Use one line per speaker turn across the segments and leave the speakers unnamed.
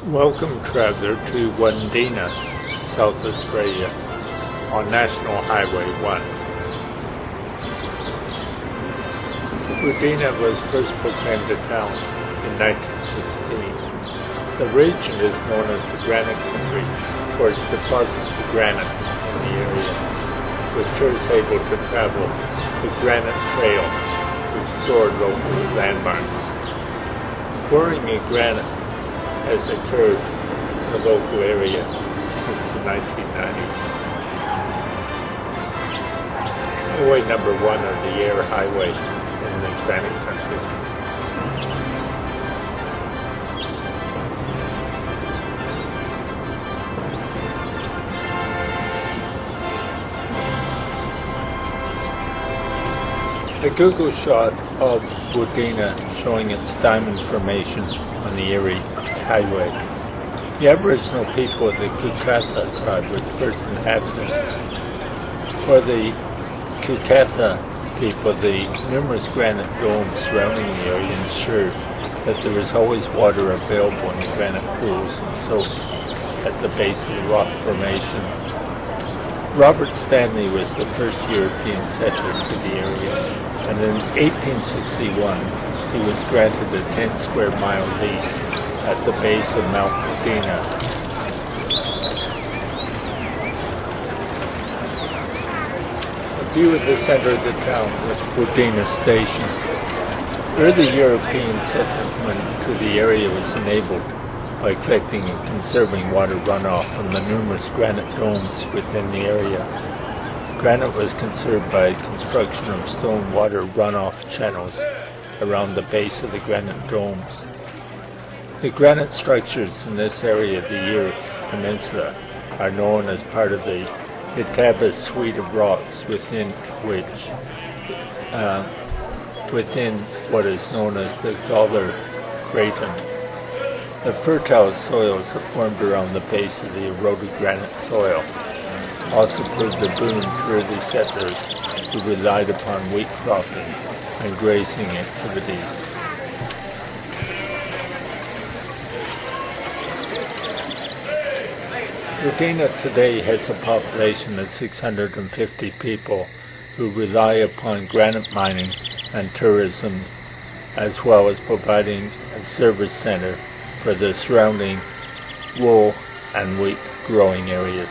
Welcome traveller to Wudinna, South Australia, on National Highway 1. Wudinna was first proclaimed a town in 1916. The region is known as the Granite Country for its deposits of granite in the area, with tourists able to travel the Granite Trail to explore local landmarks. Quarrying in granite has occurred in the local area since the 1990s. Highway number 1, or the Eyre Highway, in the Granite Country. A Google shot of Wudinna showing its diamond formation on the Eyre Highway. The Aboriginal people of the Kukatha tribe were the first inhabitants. For the Kukatha people, the numerous granite domes surrounding the area ensured that there was always water available in the granite pools and soaks at the base of the rock formation. Robert Stanley was the first European settler to the area, and in 1861 he was granted a 10 square mile lease at the base of Mount Wudinna. A view of the center of the town was Wudinna Station. Early European settlement to the area was enabled by collecting and conserving water runoff from the numerous granite domes within the area. Granite was conserved by construction of stone water runoff channels around the base of the granite domes. The granite structures in this area of the Eyre Peninsula are known as part of the Itaba suite of rocks within what is known as the Gawler Craton. The fertile soils that formed around the base of the eroded granite soil also proved a boon to early settlers who relied upon wheat cropping and grazing activities. Wudinna today has a population of 650 people who rely upon granite mining and tourism, as well as providing a service center for the surrounding wool and wheat growing areas.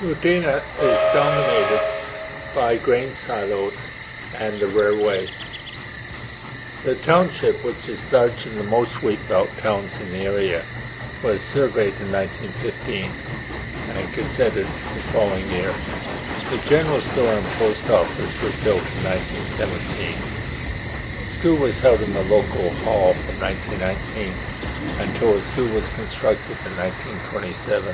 Wudinna is dominated by grain silos and the railway. The township, which is larger than most wheat belt towns in the area, was surveyed in 1915 and gazetted the following year. The general store and post office was built in 1917. School was held in the local hall from 1919 until a school was constructed in 1927.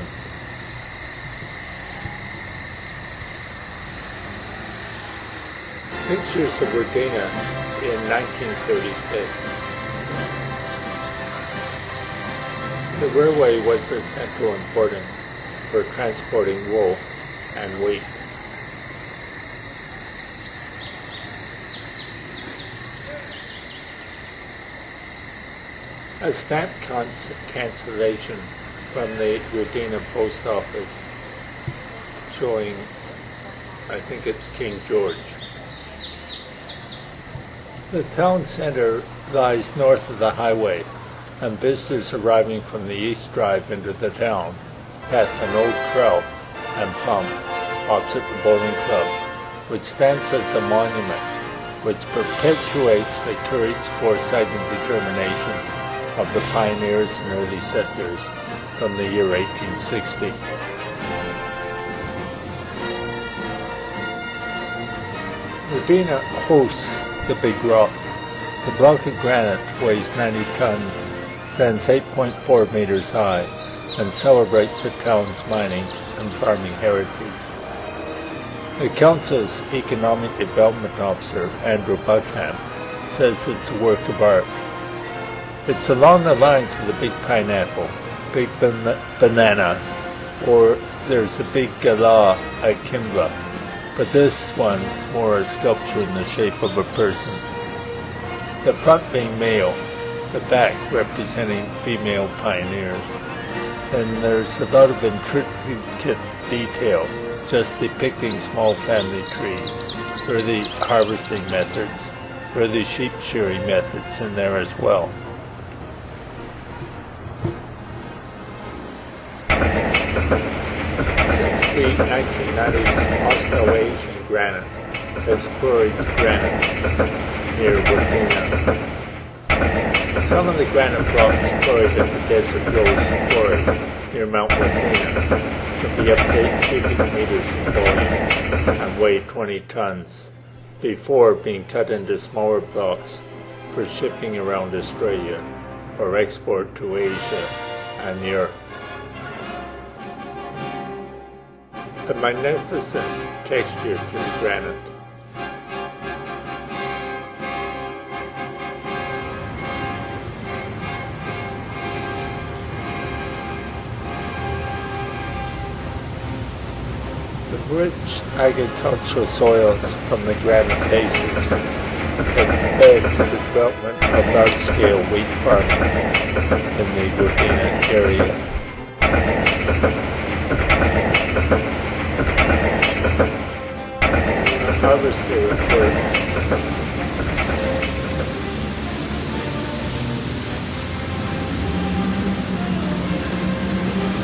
Pictures of Wudinna in 1936. The railway was of central importance for transporting wool and wheat. A stamp cancellation from the Wudinna post office showing, I think it's King George. The town center lies north of the highway, and visitors arriving from the east drive into the town pass an old trout and pump opposite the bowling club, which stands as a monument which perpetuates the courage, foresight, and determination of the pioneers and early settlers from the year 1860. Wudinna hosts the Big Rock. The block of granite weighs 90 tons, stands 8.4 meters high, and celebrates the town's mining and farming heritage. The council's economic development officer, Andrew Buckham, says it's a work of art. It's along the lines of the big pineapple, big banana, or there's a big galah at Kimba, but this one more a sculpture in the shape of a person. the front being male, the back representing female pioneers. And there's a lot of intricate detail just depicting small family trees, early harvesting methods, early sheep shearing methods in there as well. 1990s Australasian granite has quarried granite near Wudinna. Some of the granite blocks quarried at the Desert Rose Quarry near Mount Wudinna can be up to 8 cubic meters in volume and weigh 20 tons before being cut into smaller blocks for shipping around Australia or export to Asia and Europe. The magnificent texture to the granite. The rich agricultural soils from the granite bases have led to the development of large-scale wheat farming in the Wudinna area. Harvester report.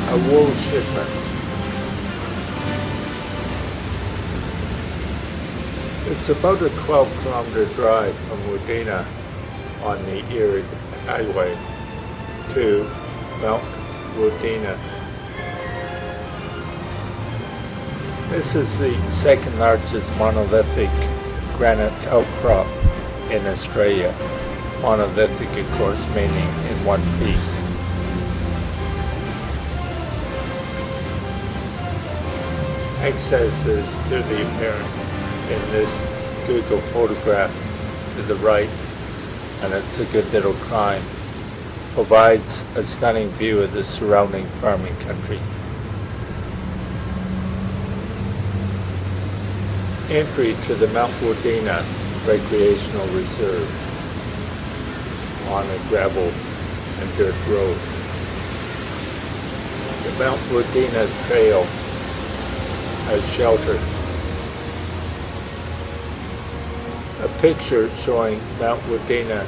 A wool shipment. It's about a 12-kilometer drive from Wudinna on the Eyre Highway to Mount Wudinna. This is the second largest monolithic granite outcrop in Australia. Monolithic, of course, meaning in one piece. Access is clearly apparent in this Google photograph to the right, and it's a good little climb. Provides a stunning view of the surrounding farming country. Entry to the Mount Wudinna Recreational Reserve on a gravel and dirt road. The Mount Wudinna Trail has shelter. A picture showing Mount Wudinna,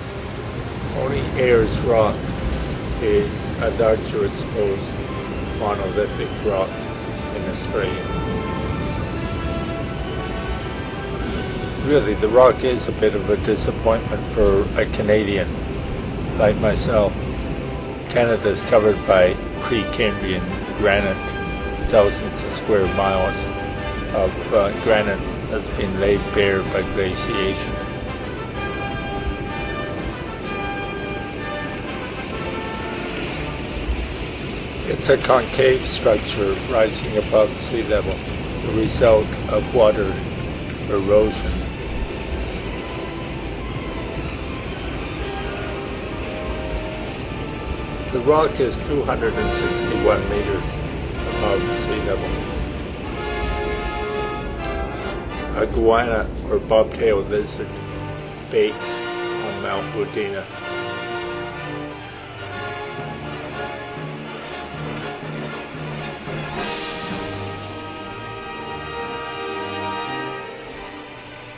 only Eyre's rock is a larger exposed monolithic rock in Australia. Really, the rock is a bit of a disappointment for a Canadian like myself. Canada is covered by pre-Cambrian granite, thousands of square miles of granite that's been laid bare by glaciation. It's a concave structure rising above sea level, the result of water erosion. The rock is 261 meters above sea level. A iguana or bobtail lizard bait on Mount Wudinna.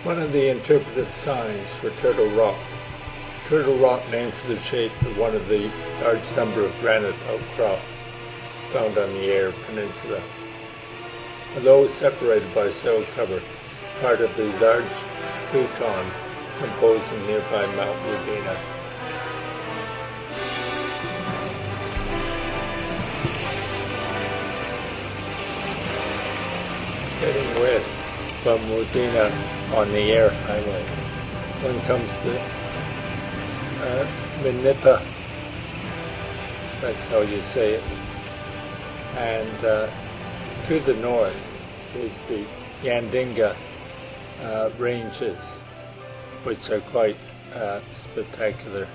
One of the interpretive signs for Turtle Rock. Turtle Rock named for the shape of one of the large number of granite outcrops found on the Eyre Peninsula. Although separated by soil cover, part of the large crouton composing nearby Mount Wudinna. Heading west from Wudinna on the Eyre Highway, one comes to Minipa, that's how you say it, and to the north is the Yandinga ranges, which are quite spectacular.